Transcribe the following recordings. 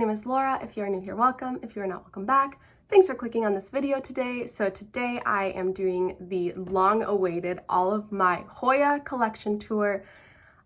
name is Laura. If you are new here, welcome. If you are not, welcome back. Thanks for clicking on this video today. So today I am doing the long-awaited all of my Hoya collection tour.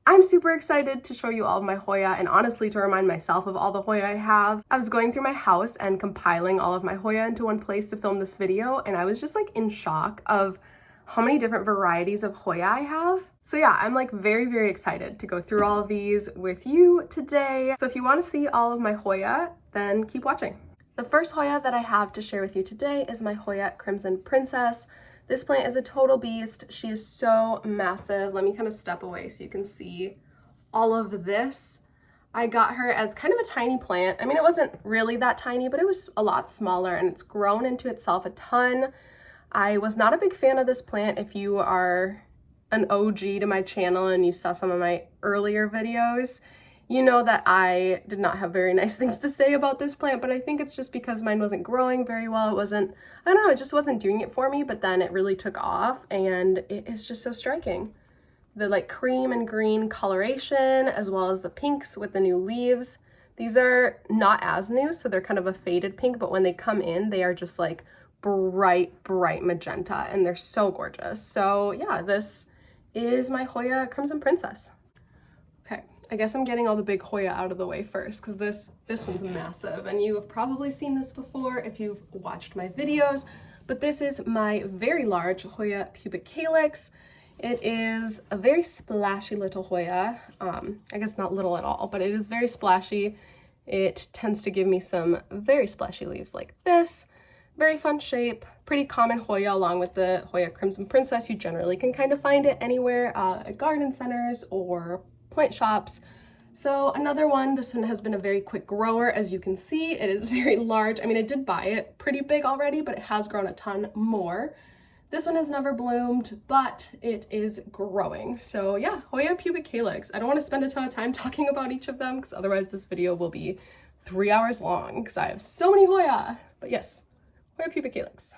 I'm super excited to show you all of my Hoya and honestly to remind myself of all the Hoya I have. I was going through my house and compiling all of my Hoya into one place to film this video, and I was just like in shock of how many different varieties of Hoya I have. So yeah, I'm like very excited to go through all of these with you today. So if you want to see all of my Hoya, then keep watching. The first Hoya that I have to share with you today is my Hoya Crimson Princess. This plant is a total beast. She is so massive. Let me kind of step away so you can see all of this. I got her as kind of a tiny plant. I mean, it wasn't really that tiny, but it was a lot smaller and it's grown into itself a ton. I was not a big fan of this plant. If you are an OG to my channel and you saw some of my earlier videos, you know that I did not have very nice things to say about this plant, but I think it's just because mine wasn't growing very well. It wasn't, I don't know, it just wasn't doing it for me, but then it really took off and it is just so striking. The like cream and green coloration, as well as the pinks with the new leaves. These are not as new, so they're kind of a faded pink, but when they come in, they are just like bright magenta and they're so gorgeous. So yeah, this is my Hoya Crimson Princess. Okay, I guess I'm getting all the big Hoya out of the way first because this one's massive and you have probably seen this before if you've watched my videos, but this is my very large Hoya PUBICALYX. It is a very splashy little Hoya. I guess not little at all, but it is very splashy. It tends to give me some very splashy leaves like this. Very fun shape, pretty common Hoya along with the Hoya Crimson Princess. You generally can kind of find it anywhere at garden centers or plant shops. So another one, this one has been a very quick grower. As you can see, it is very large. I mean, I did buy it pretty big already, but it has grown a ton more. This one has never bloomed, but it is growing. So yeah, Hoya PUBICALYX. I don't want to spend a ton of time talking about each of them because otherwise this video will be 3 hours long because I have so many Hoya. But yes, Hoya PUBICALYX.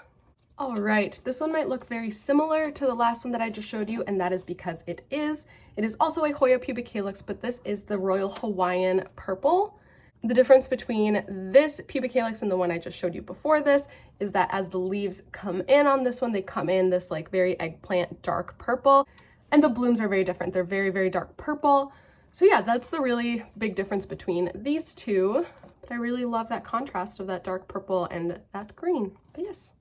All right, this one might look very similar to the last one that I just showed you, and that is because it is. It is also a Hoya PUBICALYX, but this is the Royal Hawaiian Purple. The difference between this PUBICALYX and the one I just showed you before this is that as the leaves come in on this one, they come in this like very eggplant dark purple, and the blooms are very different. They're very dark purple. So yeah, that's the really big difference between these two. But I really love that contrast of that dark purple and that green. But yes,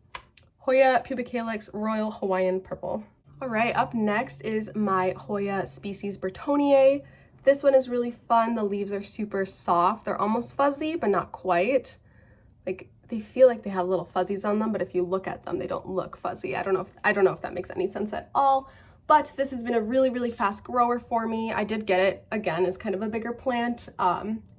Hoya PUBICALYX Royal Hawaiian Purple. All right, up next is my Hoya species BURTONIAE. This one is really fun. The leaves are super soft. They're almost fuzzy, but not quite. Like they feel like they have little fuzzies on them, but if you look at them, they don't look fuzzy. I don't know if that makes any sense at all. But this has been a really fast grower for me. I did get it again as kind of a bigger plant.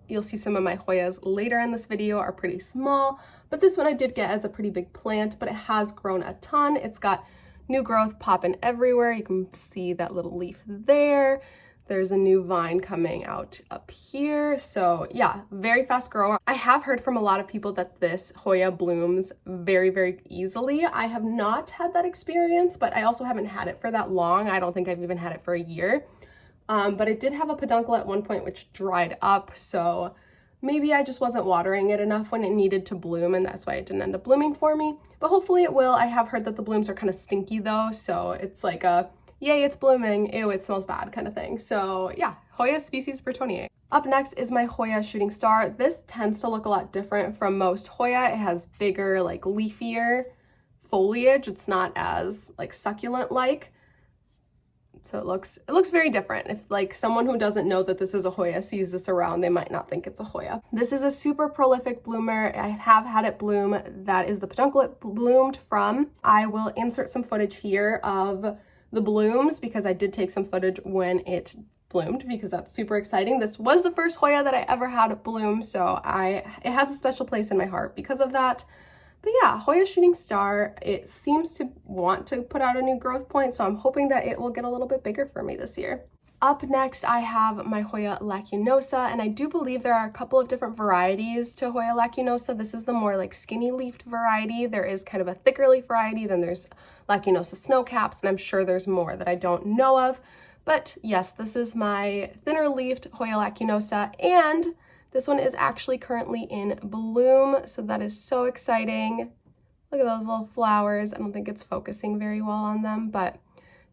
You'll see some of my Hoyas later in this video are pretty small, but this one I did get as a pretty big plant, but it has grown a ton. It's got new growth popping everywhere. You can see that little leaf there. There's a new vine coming out up here. So yeah, very fast grower. I have heard from a lot of people that this Hoya blooms very easily. I have not had that experience, but I also haven't had it for that long. I don't think I've even had it for a year. But it did have a peduncle at one point which dried up, so maybe I just wasn't watering it enough when it needed to bloom, and that's why it didn't end up blooming for me. But hopefully it will. I have heard that the blooms are kind of stinky though, so it's like a, yay, it's blooming, ew, it smells bad kind of thing. So yeah, Hoya species BURTONIAE. Up next is my Hoya Shooting Star. This tends to look a lot different from most Hoya. It has bigger, like leafier foliage. It's not as like succulent-like. So it looks very different. If like someone who doesn't know that this is a Hoya sees this around, they might not think it's a Hoya. This is a super prolific bloomer. I have had it bloom. That is the peduncle it bloomed from. I will insert some footage here of the blooms because I did take some footage when it bloomed because that's super exciting. This was the first Hoya that I ever had bloom, so it has a special place in my heart because of that. But yeah, Hoya Shooting Star, it seems to want to put out a new growth point, so I'm hoping that it will get a little bit bigger for me this year. Up next, I have my Hoya LACUNOSA, and I do believe there are a couple of different varieties to Hoya LACUNOSA. This is the more like skinny leafed variety. There is kind of a thicker leaf variety, then there's LACUNOSA snowcaps, and I'm sure there's more that I don't know of. But yes, this is my thinner leafed Hoya LACUNOSA, and This one is actually currently in bloom, so that is so exciting. Look at those little flowers. I don't think it's focusing very well on them, but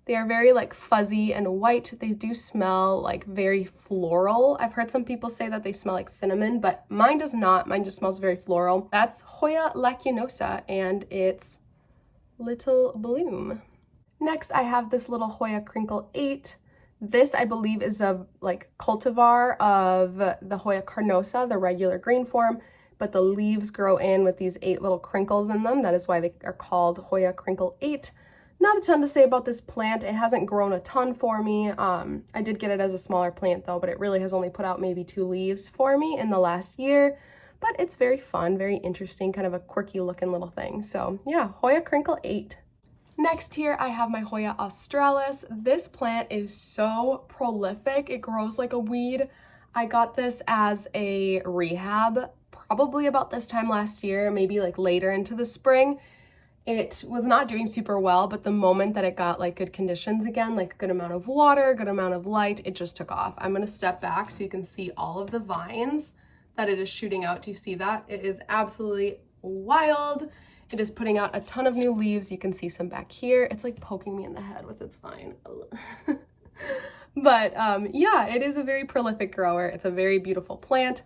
they are very like fuzzy and white. They do smell like very floral. I've heard some people say that they smell like cinnamon, but mine does not. Mine just smells very floral. That's Hoya lacunosa and it's Little Bloom. Next, I have this little Hoya Krinkle 8. This, I believe, is a like cultivar of the Hoya carnosa, the regular green form, but the leaves grow in with these 8 little crinkles in them. That is why they are called Hoya Krinkle 8. Not a ton to say about this plant. It hasn't grown a ton for me. I did get it as a smaller plant though, but it really has only put out maybe 2 leaves for me in the last year. But it's very fun, very interesting, kind of a quirky looking little thing. So yeah, Hoya Krinkle 8. Next here, I have my Hoya australis. This plant is so prolific. It grows like a weed. I got this as a rehab probably about this time last year, maybe like later into the spring. It was not doing super well, but the moment that it got like good conditions again, like a good amount of water, good amount of light, it just took off. I'm gonna step back so you can see all of the vines that it is shooting out. Do you see that? It is absolutely wild. It is putting out a ton of new leaves. You can see some back here. It's like poking me in the head with its vine. But yeah, it is a very prolific grower. It's a very beautiful plant.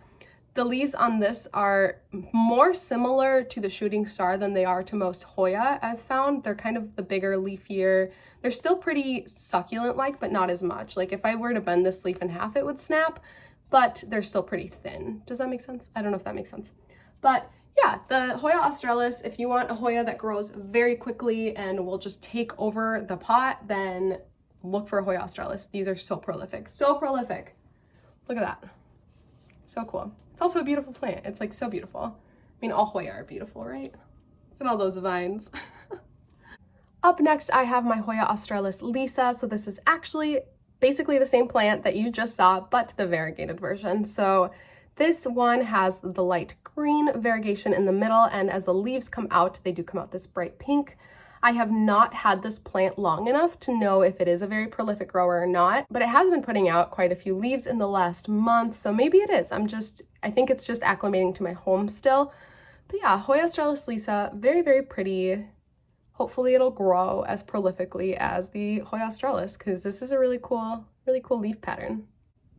The leaves on this are more similar to the shooting star than they are to most Hoya I've found. They're kind of the bigger, leafier. They're still pretty succulent-like, but not as much. Like if I were to bend this leaf in half, it would snap, but they're still pretty thin. Does that make sense? I don't know if that makes sense. But yeah, the Hoya australis, if you want a Hoya that grows very quickly and will just take over the pot, then look for a Hoya australis. These are so prolific, so prolific. Look at that. So cool. It's also a beautiful plant. It's like so beautiful. I mean, all Hoya are beautiful, right? Look at all those vines. Up next, I have my Hoya australis Lisa. So this is actually basically the same plant that you just saw, but the variegated version. So this one has the light green variegation in the middle, and as the leaves come out, they do come out this bright pink. I have not had this plant long enough to know if it is a very prolific grower or not, but it has been putting out quite a few leaves in the last month, so maybe it is. I think it's just acclimating to my home still. But yeah, Hoya australis Lisa, very, very pretty. Hopefully it'll grow as prolifically as the Hoya australis, because this is a really cool leaf pattern.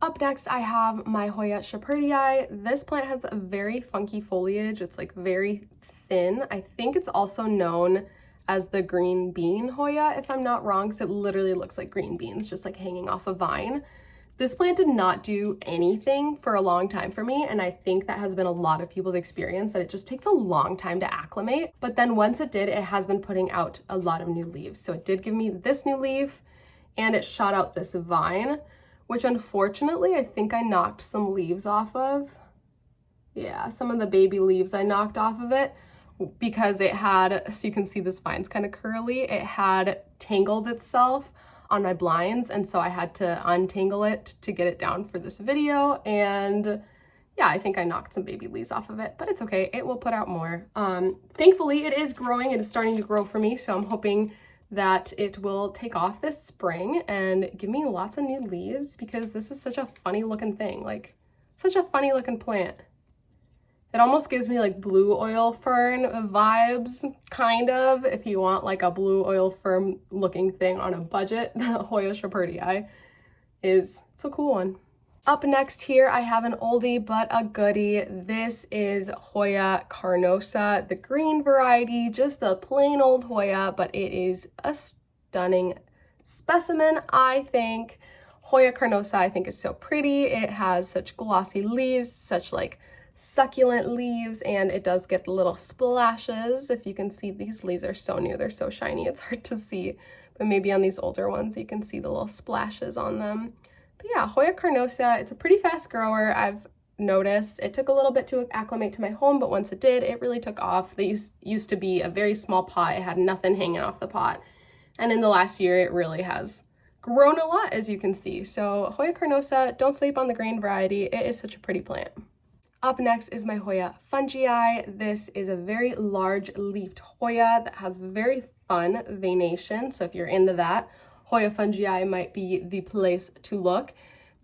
Up next, I have my Hoya shepherdii. This plant has a very funky foliage. It's like very thin. I think it's also known as the green bean Hoya, if I'm not wrong, because it literally looks like green beans, just like hanging off a vine. This plant did not do anything for a long time for me, and I think that has been a lot of people's experience, that it just takes a long time to acclimate. But then once it did, it has been putting out a lot of new leaves. So it did give me this new leaf, and it shot out this vine, which unfortunately I think I knocked some leaves off of. Yeah, some of the baby leaves I knocked off of it, because it had, so you can see this vine's kind of curly, it had tangled itself on my blinds, and so I had to untangle it to get it down for this video. And yeah, I think I knocked some baby leaves off of it, but it's okay, it will put out more. Thankfully it is growing, it is starting to grow for me, so I'm hoping that it will take off this spring and give me lots of new leaves, because this is such a funny looking thing, like such a funny looking plant. It almost gives me like blue oil fern vibes, kind of, if you want like a blue oil fern looking thing on a budget. The Hoya shepherdii it's a cool one. Up next here, I have an oldie but a goodie. This is Hoya carnosa, the green variety, just a plain old Hoya, but it is a stunning specimen, I think. Hoya carnosa, I think, is so pretty. It has such glossy leaves, such like succulent leaves, and it does get the little splashes. If you can see, these leaves are so new, they're so shiny, it's hard to see, but maybe on these older ones you can see the little splashes on them. But yeah, Hoya carnosa, it's a pretty fast grower. I've noticed it took a little bit to acclimate to my home, but once it did, it really took off. They used to be a very small pot. It had nothing hanging off the pot, and in the last year it really has grown a lot, as you can see. So Hoya carnosa, don't sleep on the green variety. It is such a pretty plant. Up next is my Hoya fungii. This is a very large leafed Hoya that has very fun veination. So if you're into that, Hoya fungii might be the place to look.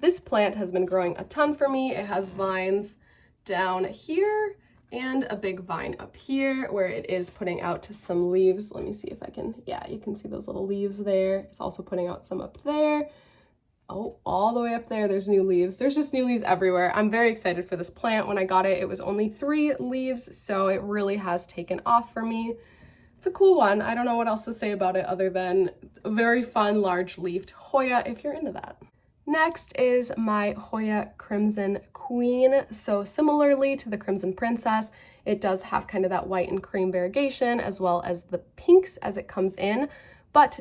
This plant has been growing a ton for me. It has vines down here and a big vine up here where it is putting out some leaves. Let me see if I can, yeah, you can see those little leaves there. It's also putting out some up there. Oh, all the way up there, there's new leaves. There's just new leaves everywhere. I'm very excited for this plant. When I got it, it was only 3 leaves, so it really has taken off for me. It's a cool one. I don't know what else to say about it other than a very fun, large-leafed Hoya if you're into that. Next is my Hoya Crimson Queen. So similarly to the Crimson Princess, it does have kind of that white and cream variegation as well as the pinks as it comes in, but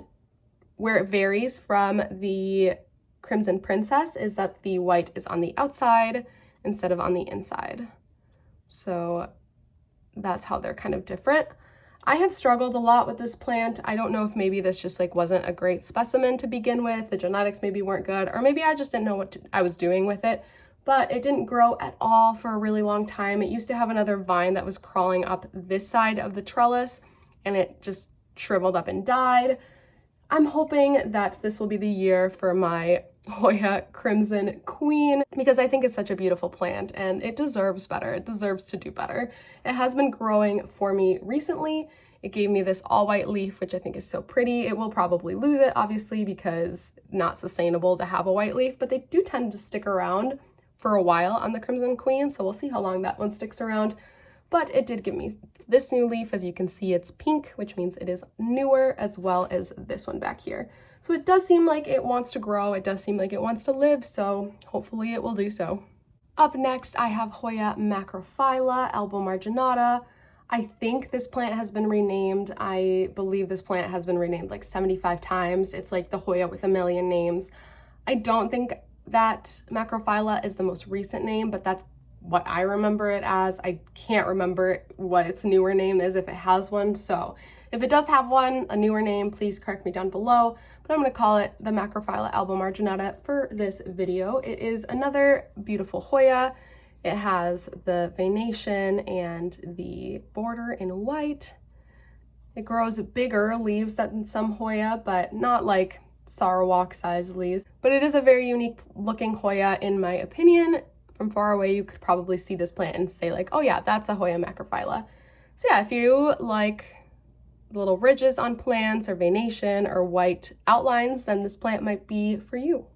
where it varies from the Crimson Princess is that the white is on the outside instead of on the inside. So that's how they're kind of different. I have struggled a lot with this plant. I don't know if maybe this just like wasn't a great specimen to begin with. The genetics maybe weren't good, or maybe I just didn't know what I was doing with it, but it didn't grow at all for a really long time. It used to have another vine that was crawling up this side of the trellis and it just shriveled up and died. I'm hoping that this will be the year for my Hoya Crimson Queen because I think it's such a beautiful plant and it deserves better. It deserves to do better. It has been growing for me recently. It gave me this all white leaf, which I think is so pretty. It will probably lose it, obviously, because not sustainable to have a white leaf, but they do tend to stick around for a while on the Crimson Queen, so we'll see how long that one sticks around. But it did give me this new leaf. As you can see, it's pink, which means it is newer, as well as this one back here. So it does seem like it wants to grow. It does seem like it wants to live, so hopefully it will do so. Up next, I have Hoya Macrophylla, ALBO marginata. I think this plant has been renamed. I believe this plant has been renamed like 75 times. It's like the Hoya with a million names. I don't think that Macrophylla is the most recent name, but that's what I remember it as. I can't remember what its newer name is if it has one. So if it does have one, a newer name, please correct me down below. But I'm going to call it the Macrophylla ALBO marginata for this video. It is another beautiful Hoya. It has the venation and the border in white. It grows bigger leaves than some Hoya, but not like Sarawak size leaves. But it is a very unique looking Hoya in my opinion. From far away, you could probably see this plant and say like, oh yeah, that's a Hoya Macrophylla. So yeah, if you like little ridges on plants or venation or white outlines, then this plant might be for you.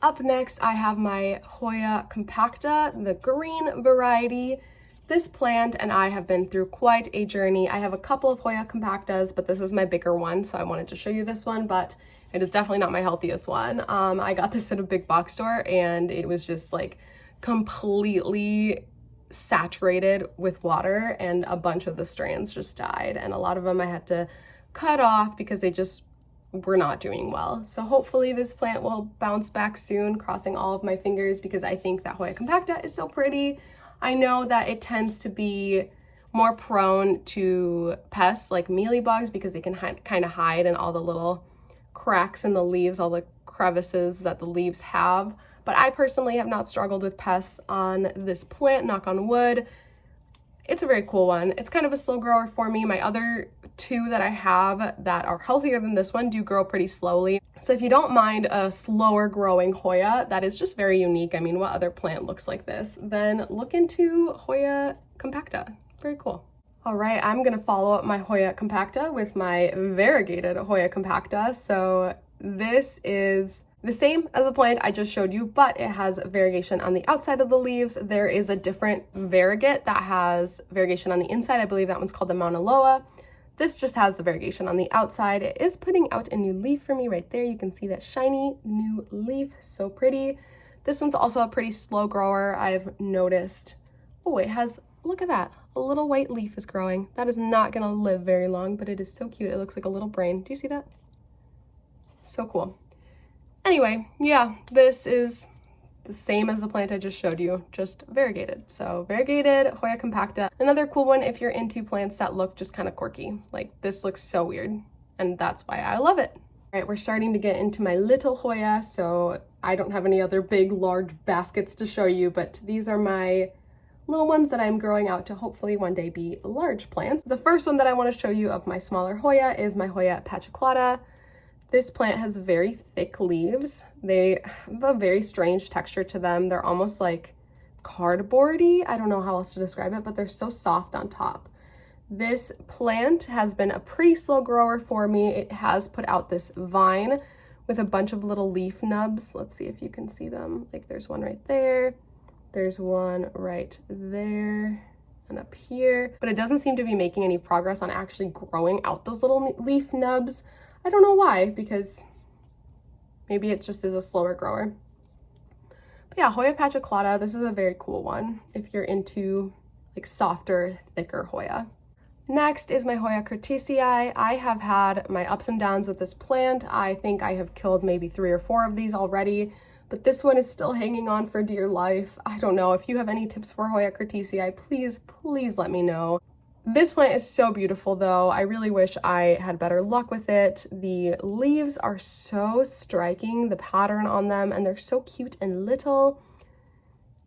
Up next, I have my Hoya compacta, the green variety. This plant and I have been through quite a journey. I have a couple of Hoya compactas, but this is my bigger one, so I wanted to show you this one, but it is definitely not my healthiest one. I got this at a big box store and it was just like completely saturated with water and a bunch of the strands just died, and a lot of them I had to cut off because they just were not doing well. So hopefully this plant will bounce back soon, crossing all of my fingers, because I think that Hoya compacta is so pretty. I know that it tends to be more prone to pests like mealybugs because they can kind of hide in all the little cracks in the leaves, all the crevices that the leaves have. But I personally have not struggled with pests on this plant, knock on wood. It's a very cool one. It's kind of a slow grower for me. My other 2 that I have that are healthier than this one do grow pretty slowly. So if you don't mind a slower growing Hoya that is just very unique, I mean, what other plant looks like this, then look into Hoya compacta. Very cool. All right, I'm gonna follow up my Hoya compacta with my variegated Hoya compacta. So this is the same as the plant I just showed you, but it has variegation on the outside of the leaves. There is a different variegate that has variegation on the inside. I believe that one's called the Mauna Loa. This just has the variegation on the outside. It is putting out a new leaf for me right there. You can see that shiny new leaf, so pretty. This one's also a pretty slow grower, I've noticed. Oh, it has, look at that, a little white leaf is growing. That is not gonna live very long, but it is so cute. It looks like a little brain. Do you see that? So cool. Anyway, yeah, this is the same as the plant I just showed you, just variegated. So variegated Hoya compacta. Another cool one if you're into plants that look just kind of quirky. Like this looks so weird, and that's why I love it. All right, we're starting to get into my little Hoya, so I don't have any other big, large baskets to show you, but these are my little ones that I'm growing out to hopefully one day be large plants. The first one that I want to show you of my smaller Hoya is my Hoya pachaclata. This plant has very thick leaves. They have a very strange texture to them. They're almost like cardboardy. I don't know how else to describe it, but they're so soft on top. This plant has been a pretty slow grower for me. It has put out this vine with a bunch of little leaf nubs. Let's see if you can see them. Like there's one right there. There's one right there and up here, but it doesn't seem to be making any progress on actually growing out those little leaf nubs. I don't know why, because maybe it just is a slower grower. But yeah, Hoya pachaclata, this is a very cool one if you're into like softer, thicker Hoya. Next is my Hoya curtisii. I have had my ups and downs with this plant. I think I have killed maybe 3 or 4 of these already, but this one is still hanging on for dear life. I don't know. If you have any tips for Hoya curtisii, please let me know. This plant is so beautiful though. I really wish I had better luck with it. The leaves are so striking, the pattern on them, and they're so cute and little.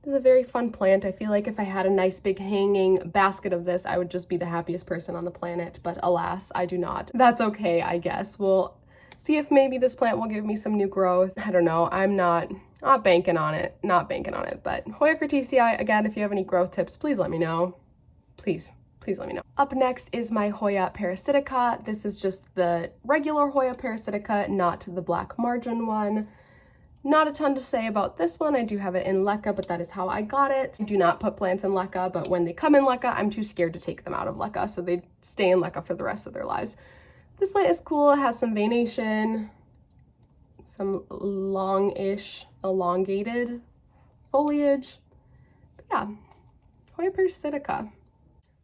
This is a very fun plant. I feel like if I had a nice big hanging basket of this, I would just be the happiest person on the planet, but alas, I do not. That's okay, I guess. We'll see if maybe this plant will give me some new growth. I don't know. I'm not banking on it. Not banking on it, but Hoya curtisii, again, if you have any growth tips, please let me know. Please let me know. Up next is my Hoya parasitica. This is just the regular Hoya parasitica, not the black margin one. Not a ton to say about this one. I do have it in LECA, but that is how I got it. I do not put plants in LECA, but when they come in LECA, I'm too scared to take them out of LECA, so they stay in LECA for the rest of their lives. This plant is cool. It has some venation, some longish, elongated foliage. But yeah, Hoya parasitica.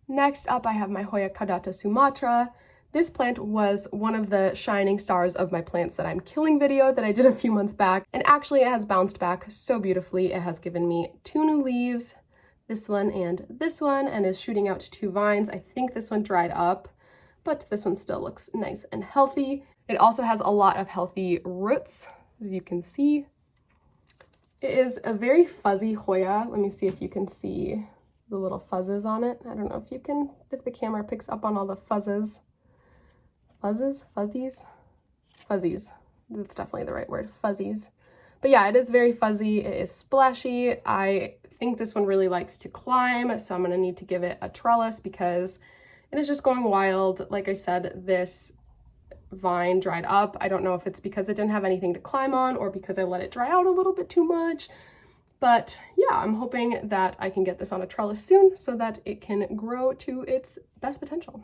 Next up, I have my Hoya CAUDATA Sumatra. This plant was one of the shining stars of my plants that I'm killing video that I did a few months back, and actually it has bounced back so beautifully. It has given me 2 new leaves, this one, and is shooting out 2 vines. I think this one dried up, but this one still looks nice and healthy. It also has a lot of healthy roots, as you can see. It is a very fuzzy Hoya. Let me see if you can see the little fuzzes on it. I don't know if you can, if the camera picks up on all the fuzzes. Fuzzies. That's definitely the right word, fuzzies. But yeah, it is very fuzzy. It is splashy. I think this one really likes to climb, so I'm gonna need to give it a trellis because it is just going wild. Like I said, this vine dried up. I don't know if it's because it didn't have anything to climb on or because I let it dry out a little bit too much. But yeah, I'm hoping that I can get this on a trellis soon so that it can grow to its best potential.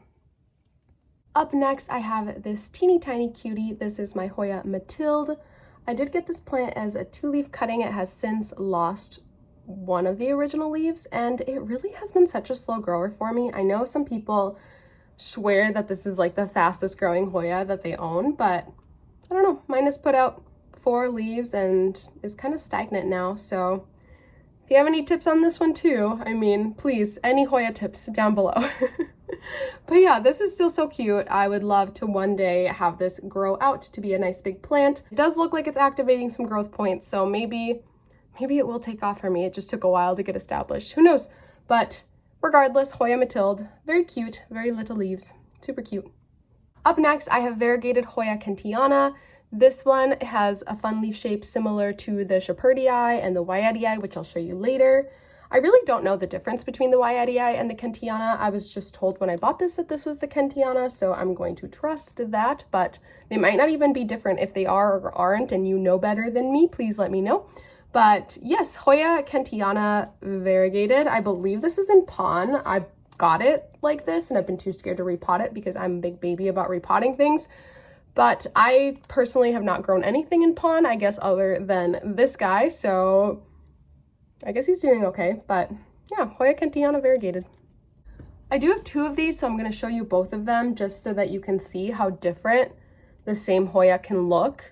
Up next, I have this teeny tiny cutie. This is my Hoya Mathilde. I did get this plant as a 2-leaf cutting. It has since lost one of the original leaves, and it really has been such a slow grower for me. I know some people swear that this is like the fastest growing Hoya that they own, but I don't know. Mine has put out 4 leaves and is kind of stagnant now. So if you have any tips on this one too, I mean, please, any Hoya tips down below. But yeah, this is still so cute. I would love to one day have this grow out to be a nice big plant. It does look like it's activating some growth points, so maybe it will take off for me. It just took a while to get established. Who knows? But regardless, Hoya Mathilde, very cute, very little leaves, super cute. Up next, I have variegated Hoya Kentiana. This one has a fun leaf shape similar to the Shepherdii and the Waiatii, which I'll show you later. I really don't know the difference between the Waiatii and the Kentiana. I was just told when I bought this that this was the Kentiana, so I'm going to trust that, but they might not even be different. If they are or aren't and you know better than me, please let me know. But yes, Hoya Kentiana variegated. I believe this is in pon. I got it like this and I've been too scared to repot it because I'm a big baby about repotting things. But I personally have not grown anything in pon, I guess, other than this guy, so I guess he's doing okay. But yeah, Hoya Kentiana variegated. I do have 2 of these, so I'm going to show you both of them just so that you can see how different the same Hoya can look.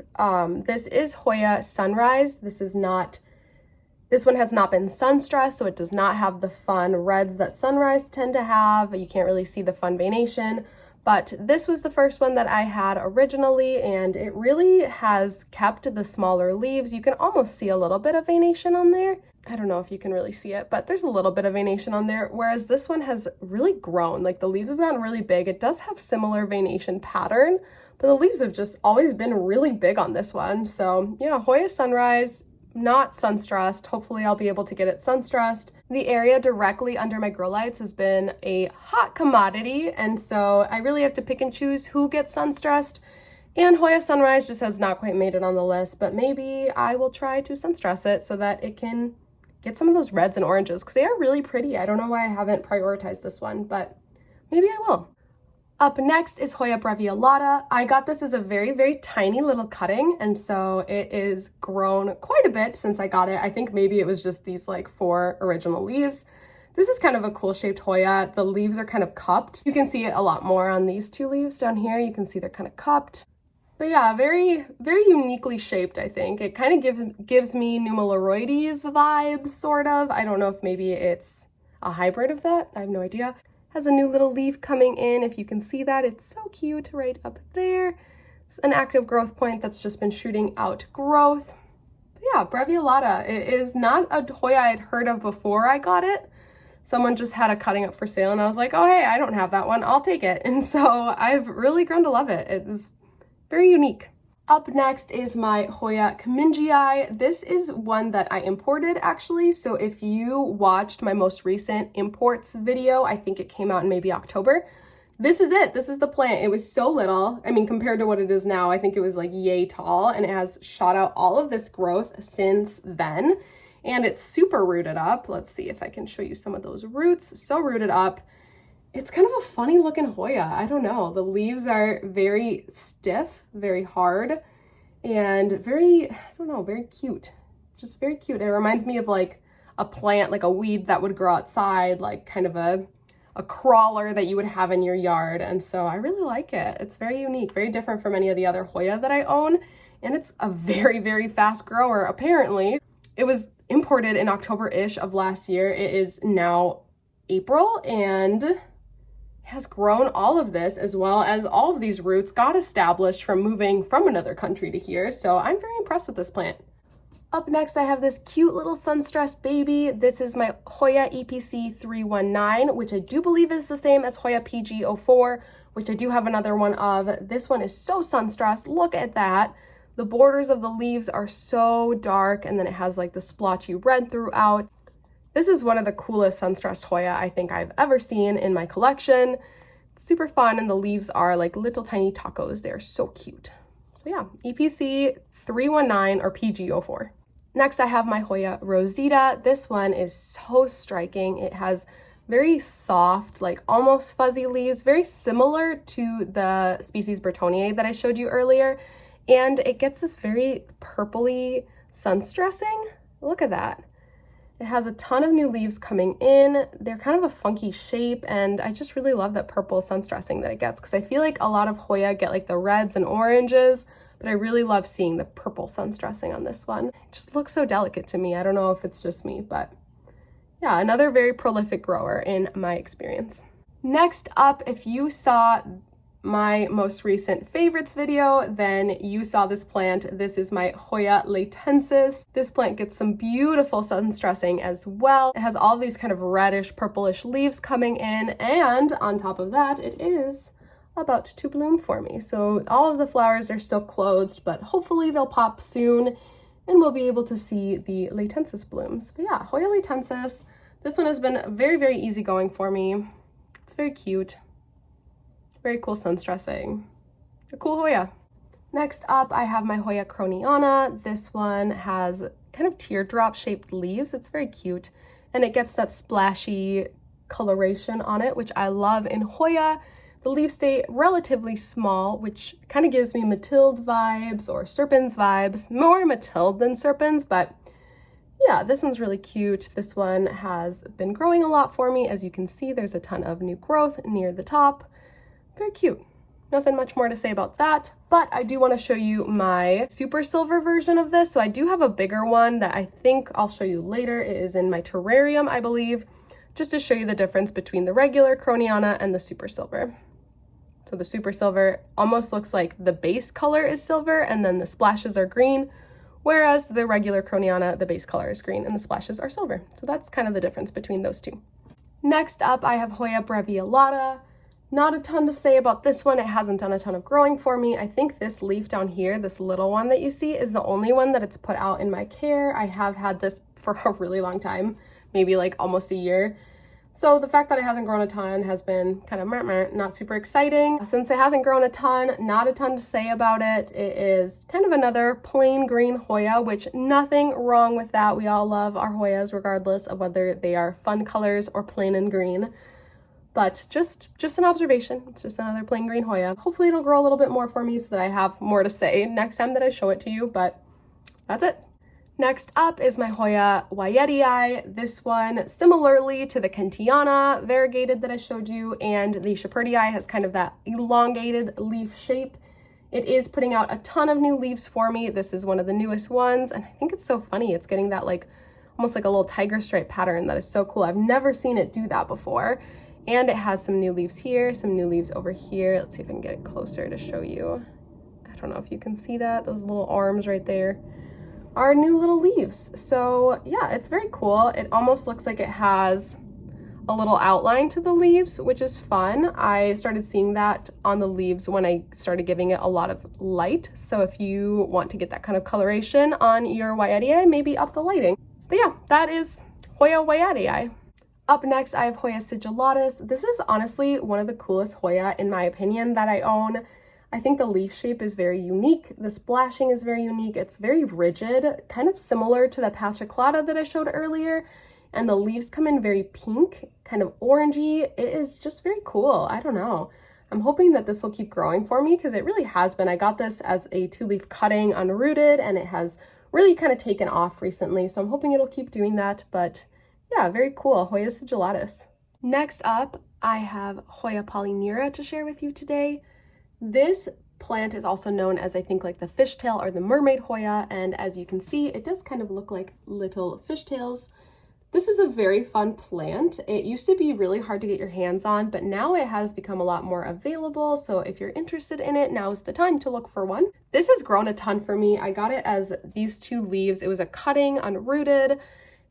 This is Hoya Sunrise. This one has not been sun stressed, so it does not have the fun reds that Sunrise tend to have. You can't really see the fun veination. But this was the first one that I had originally, and it really has kept the smaller leaves. You can almost see a little bit of veination on there. I don't know if you can really see it, but there's a little bit of veination on there, whereas this one has really grown. Like, the leaves have gotten really big. It does have similar veination pattern, but the leaves have just always been really big on this one. So yeah, Hoya Sunrise, not sun-stressed. Hopefully I'll be able to get it sun-stressed. The area directly under my grow lights has been a hot commodity, and so I really have to pick and choose who gets sun-stressed. And Hoya Sunrise just has not quite made it on the list, but maybe I will try to sun-stress it so that it can get some of those reds and oranges, because they are really pretty. I don't know why I haven't prioritized this one, but maybe I will. Up next is Hoya BREVIALATA. I got this as a very, very tiny little cutting, and so it is grown quite a bit since I got it. I think maybe it was just these like 4 original leaves. This is kind of a cool shaped Hoya. The leaves are kind of cupped. You can see it a lot more on these 2 leaves down here. You can see they're kind of cupped. But yeah, very, very uniquely shaped, I think. It kind of gives me Numeroloides vibes, sort of. I don't know if maybe it's a hybrid of that. I have no idea. Has a new little leaf coming in. If you can see that, it's so cute right up there. It's an active growth point that's just been shooting out growth. But yeah, BREVIALATA. It is not a Hoya I had heard of before I got it. Someone just had a cutting up for sale, and I was like, oh, hey, I don't have that one. I'll take it. And so I've really grown to love it. It is very unique. Up next is my Hoya Kimingii. This is one that I imported actually. So if you watched my most recent imports video, I think it came out in maybe October. This is it. This is the plant. It was so little. I mean, compared to what it is now, I think it was like yay tall, and it has shot out all of this growth since then. And it's super rooted up. Let's see if I can show you some of those roots. So rooted up. It's kind of a funny looking Hoya. I don't know. The leaves are very stiff, very hard, and very, I don't know, very cute. Just very cute. It reminds me of like a plant, like a weed that would grow outside, like kind of a crawler that you would have in your yard. And so I really like it. It's very unique, very different from any of the other Hoya that I own. And it's a very, very fast grower, apparently. It was imported in October-ish of last year. It is now April, and has grown all of this, as well as all of these roots got established from moving from another country to here. So I'm very impressed with this plant. Up next, I have this cute little sun-stressed baby. This is my Hoya EPC 319, which I do believe is the same as Hoya PG04, which I do have another one of. This one is so sun-stressed. Look at that. The borders of the leaves are so dark, and then it has like the splotchy red throughout. This is one of the coolest sun-stressed Hoya I think I've ever seen in my collection. It's super fun, and the leaves are like little tiny tacos. They're so cute. So yeah, EPC 319 or PG04. Next, I have my Hoya ROSITA. This one is so striking. It has very soft, like almost fuzzy leaves, very similar to the species BURTONIAE that I showed you earlier. And it gets this very purpley sun-stressing. Look at that. It has a ton of new leaves coming in. They're kind of a funky shape, and I just really love that purple sun-stressing that it gets, because I feel like a lot of Hoya get like the reds and oranges, but I really love seeing the purple sun-stressing on this one. It just looks so delicate to me. I don't know if it's just me, but yeah, another very prolific grower in my experience. Next up, if you saw my most recent favorites video, then you saw this plant. This is my Hoya latensis. This plant gets some beautiful sun stressing as well. It has all these kind of reddish purplish leaves coming in, and on top of that, it is about to bloom for me. So all of the flowers are still closed, but hopefully they'll pop soon and we'll be able to see the latensis blooms. But yeah, Hoya latensis. This one has been very, very easy going for me. It's very cute. Very cool sun stressing. A cool Hoya. Next up, I have my Hoya KROHNIANA. This one has kind of teardrop shaped leaves. It's very cute. And it gets that splashy coloration on it, which I love in Hoya. The leaves stay relatively small, which kind of gives me Mathilde vibes or SERPENS vibes. More Mathilde than SERPENS, but yeah, this one's really cute. This one has been growing a lot for me. As you can see, there's a ton of new growth near the top. Very cute. Nothing much more to say about that, but I do want to show you my super silver version of this. So I do have a bigger one that I think I'll show you later. It is in my terrarium, I believe, just to show you the difference between the regular KROHNIANA and the super silver. So the super silver almost looks like the base color is silver and then the splashes are green, whereas the regular KROHNIANA, the base color is green and the splashes are silver. So that's kind of the difference between those two. Next up, I have Hoya BREVIALATA. Not a ton to say about this one. It hasn't done a ton of growing for me. I think this leaf down here, this little one that you see, is the only one that it's put out in my care. I have had this for a really long time, maybe like almost a year. So the fact that it hasn't grown a ton has been kind of not super exciting. Since it hasn't grown a ton, not a ton to say about it. It is kind of another plain green Hoya, which nothing wrong with that. We all love our Hoyas regardless of whether they are fun colors or plain and green. But just an observation. It's just another plain green Hoya. Hopefully it'll grow a little bit more for me so that I have more to say next time that I show it to you, but that's it. Next up is my Hoya Hawaiian. This one, similarly to the Kentiana variegated that I showed you, and the Shepherdii has kind of that elongated leaf shape. It is putting out a ton of new leaves for me. This is one of the newest ones, and I think it's so funny. It's getting that like almost like a little tiger stripe pattern that is so cool. I've never seen it do that before. And it has some new leaves here, some new leaves over here. Let's see if I can get it closer to show you. I don't know if you can see that. Those little arms right there are new little leaves. So yeah, it's very cool. It almost looks like it has a little outline to the leaves, which is fun. I started seeing that on the leaves when I started giving it a lot of light. So if you want to get that kind of coloration on your Hawaiian, maybe up the lighting. But yeah, that is Hoya Hawaiian. Up next, I have Hoya sigillatus. This is honestly one of the coolest Hoya, in my opinion, that I own. I think the leaf shape is very unique. The splashing is very unique. It's very rigid, kind of similar to the PUBICALYX that I showed earlier. And the leaves come in very pink, kind of orangey. It is just very cool. I don't know. I'm hoping that this will keep growing for me because it really has been. I got this as a 2-leaf cutting unrooted, and it has really kind of taken off recently. So I'm hoping it'll keep doing that. But yeah, very cool. Hoya sigillatus. Next up, I have Hoya POLYNEURA to share with you today. This plant is also known as, I think, like the fishtail or the mermaid Hoya, and as you can see, it does kind of look like little fishtails. This is a very fun plant. It used to be really hard to get your hands on, but now it has become a lot more available, so if you're interested in it, now's the time to look for one. This has grown a ton for me. I got it as these 2 leaves. It was a cutting, unrooted,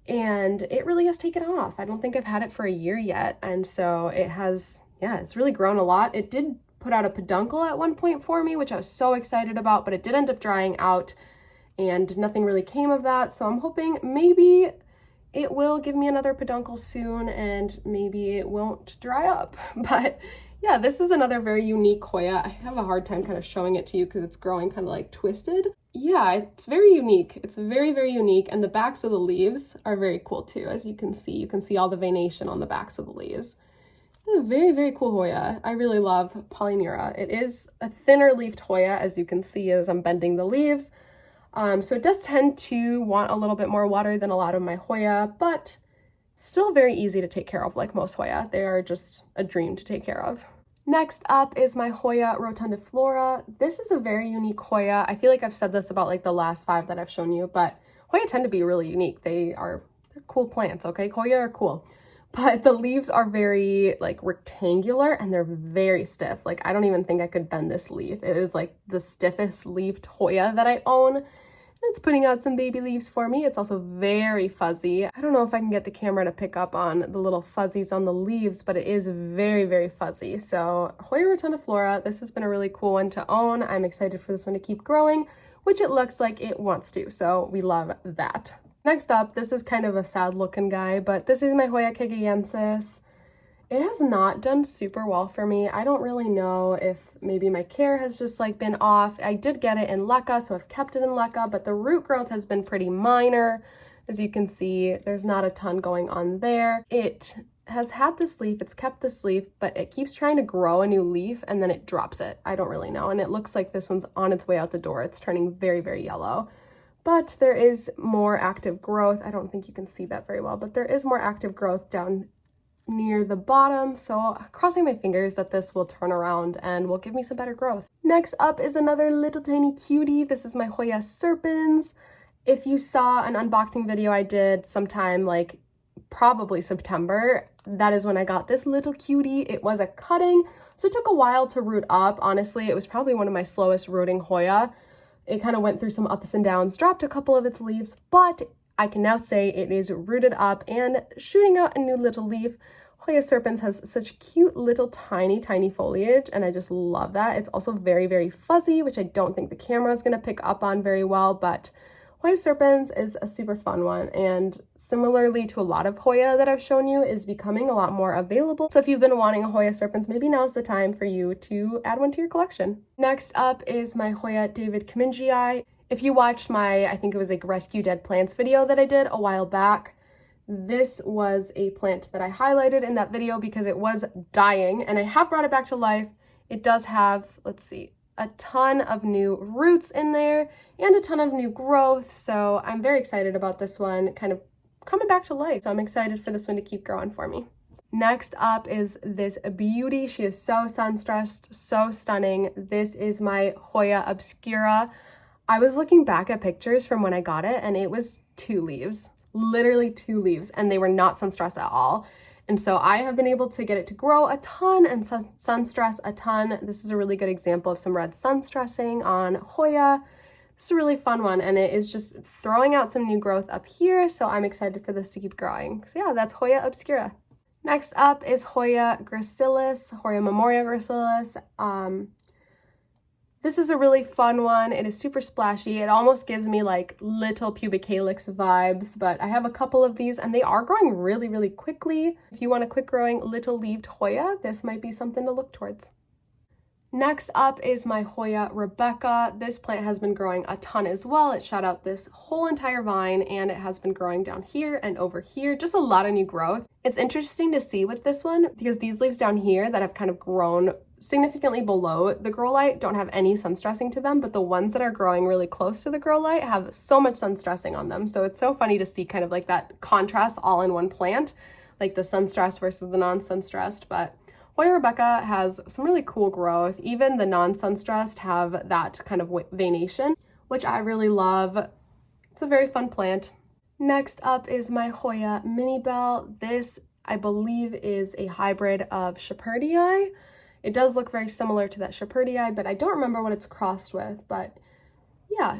and it really has taken off. I don't think I've had it for a year yet, and so it has, yeah, it's really grown a lot. It did put out a peduncle at one point for me, which I was so excited about, but it did end up drying out and nothing really came of that. So I'm hoping maybe it will give me another peduncle soon and maybe it won't dry up. But yeah, this is another very unique Hoya. I have a hard time kind of showing it to you because it's growing kind of like twisted. Yeah, it's very unique. It's very, very unique. And the backs of the leaves are very cool too. As you can see all the veination on the backs of the leaves. A very, very cool Hoya. I really love POLYNEURA. It is a thinner leafed Hoya, as you can see as I'm bending the leaves. So it does tend to want a little bit more water than a lot of my Hoya, but still very easy to take care of like most Hoya. They are just a dream to take care of. Next up is my Hoya rotundiflora. This is a very unique Hoya. I feel like I've said this about like the last 5 that I've shown you, but Hoya tend to be really unique. They're cool plants, okay? Hoya are cool. But the leaves are very like rectangular and they're very stiff. Like I don't even think I could bend this leaf. It is like the stiffest leafed Hoya that I own. It's putting out some baby leaves for me. It's also very fuzzy. I don't know if I can get the camera to pick up on the little fuzzies on the leaves, but it is very, very fuzzy. So Hoya rotundiflora, this has been a really cool one to own. I'm excited for this one to keep growing, which it looks like it wants to. So we love that. Next up, this is kind of a sad looking guy, but this is my Hoya cagayensis. It has not done super well for me. I don't really know if maybe my care has just like been off. I did get it in LECA, so I've kept it in LECA, but the root growth has been pretty minor. As you can see, there's not a ton going on there. It has had this leaf, it's kept this leaf, but it keeps trying to grow a new leaf and then it drops it. I don't really know. And it looks like this one's on its way out the door. It's turning very, very yellow. But there is more active growth. I don't think you can see that very well, but there is more active growth down near the bottom. So crossing my fingers that this will turn around and will give me some better growth. Next up is another little tiny cutie. This is my Hoya serpens. If you saw an unboxing video I did sometime like probably September, that is when I got this little cutie. It was a cutting, so it took a while to root up. Honestly, it was probably one of my slowest rooting Hoya. It kind of went through some ups and downs, dropped a couple of its leaves, but I can now say it is rooted up and shooting out a new little leaf. Hoya serpens has such cute little tiny foliage, and I just love that. It's also very fuzzy, which I don't think the camera is going to pick up on very well, but Hoya serpens is a super fun one, and similarly to a lot of Hoya that I've shown you, is becoming a lot more available. So if you've been wanting a Hoya serpens, maybe now's the time for you to add one to your collection. Next up is my Hoya David Kamingii. If you watched my, I think it was like Rescue Dead Plants video that I did a while back, this was a plant that I highlighted in that video because it was dying, and I have brought it back to life. It does have, let's see, a ton of new roots in there and a ton of new growth, so I'm very excited about this one kind of coming back to life. So I'm excited for this one to keep growing for me. Next up is this beauty. She is so sun-stressed, so stunning. This is my Hoya obscura. I was looking back at pictures from when I got it, and it was 2 leaves. Literally 2 leaves, and they were not sun-stressed at all. And so I have been able to get it to grow a ton and sun-stress a ton. This is a really good example of some red sun-stressing on Hoya. This is a really fun one, and it is just throwing out some new growth up here, so I'm excited for this to keep growing. So yeah, that's Hoya obscura. Next up is Hoya gracillis, Hoya memoria gracillis. This is a really fun one. It is super splashy. It almost gives me like little PUBICALYX vibes, but I have a couple of these and they are growing really quickly. If you want a quick growing little leaved Hoya, this might be something to look towards. Next up is my Hoya Rebecca. This plant has been growing a ton as well. It shot out this whole entire vine, and it has been growing down here and over here. Just a lot of new growth. It's interesting to see with this one because these leaves down here that have kind of grown significantly below the grow light don't have any sun stressing to them, but the ones that are growing really close to the grow light have so much sun stressing on them. So it's so funny to see kind of like that contrast all in one plant, like the sun stressed versus the non-sun stressed. But Hoya Rebecca has some really cool growth. Even the non-sun stressed have that kind of veination, which I really love. It's a very fun plant. Next up is my Hoya Mini Bell. This, I believe, is a hybrid of Shepherdii. It does look very similar to that Shepherdii, but I don't remember what it's crossed with. But yeah,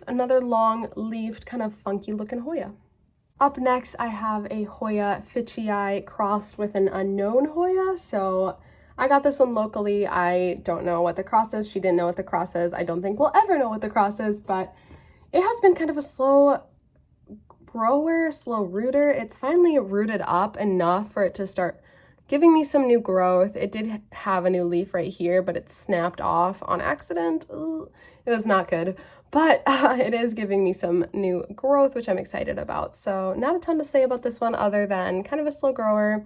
another long-leafed, kind of funky-looking Hoya. Up next, I have a Hoya Fitchii crossed with an unknown Hoya. So I got this one locally. I don't know what the cross is. She didn't know what the cross is. I don't think we'll ever know what the cross is, but it has been kind of a slow grower, slow rooter. It's finally rooted up enough for it to start giving me some new growth. It did have a new leaf right here, but it snapped off on accident. Ooh, it was not good, but it is giving me some new growth, which I'm excited about. So not a ton to say about this one other than kind of a slow grower.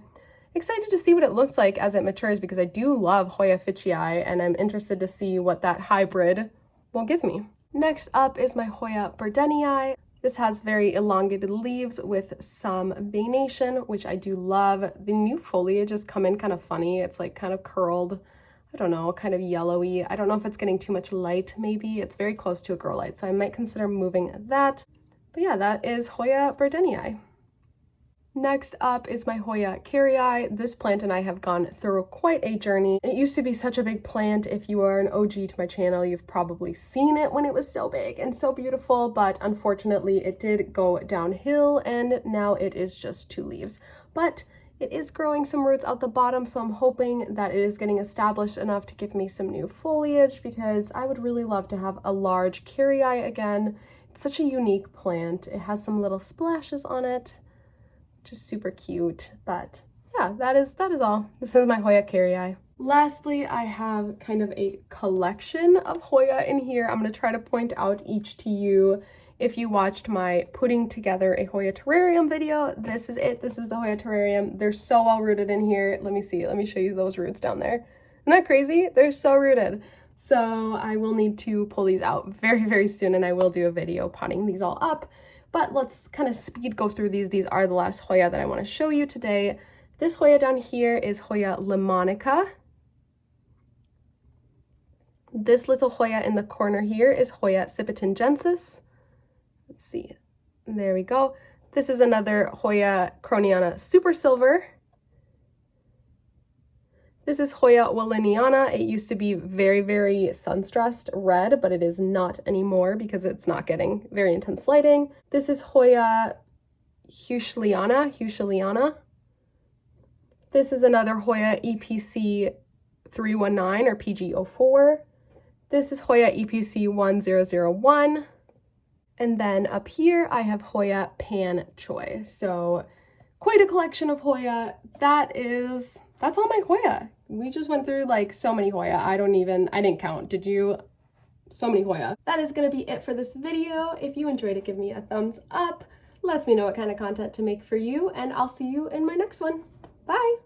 Excited to see what it looks like as it matures because I do love Hoya Fitchii, and I'm interested to see what that hybrid will give me. Next up is my Hoya BORDENII. This has very elongated leaves with some veination, which I do love. The new foliage is coming kind of funny. It's like kind of curled, I don't know, kind of yellowy. I don't know if it's getting too much light maybe. It's very close to a grow light, so I might consider moving that. But yeah, that is Hoya BORDENII. Next up is my Hoya KRIMSON. This plant and I have gone through quite a journey. It used to be such a big plant. If you are an OG to my channel, you've probably seen it when it was so big and so beautiful, but unfortunately it did go downhill and now it is just 2 leaves. But it is growing some roots out the bottom, so I'm hoping that it is getting established enough to give me some new foliage because I would really love to have a large KRIMSON again. It's such a unique plant. It has some little splashes on it, which is super cute. But yeah, that is all. This is my Hoya KRIMSON. Lastly, I have kind of a collection of Hoya in here. I'm going to try to point out each to you. If you watched my putting together a Hoya terrarium video, this is it. This is the Hoya terrarium. They're so well rooted in here. Let me see. Let me show you those roots down there. Isn't that crazy? They're so rooted. So I will need to pull these out very soon, and I will do a video potting these all up. But let's kind of speed go through these. These are the last Hoya that I want to show you today. This Hoya down here is Hoya LIMONICA. This little Hoya in the corner here is Hoya sipitingensis. Let's see. There we go. This is another Hoya KROHNIANA Super Silver. This is Hoya Waliniana. It used to be very sun-stressed red, but it is not anymore because it's not getting very intense lighting. This is Hoya Houseplant. This is another Hoya EPC 319 or PG04. This is Hoya EPC 1001. And then up here, I have Hoya Pan Choi. So quite a collection of Hoya. That's all my Hoya. We just went through like so many Hoya. I didn't count. Did you? So many Hoya. That is gonna be it for this video. If you enjoyed it, give me a thumbs up. Lets me know what kind of content to make for you, and I'll see you in my next one. Bye.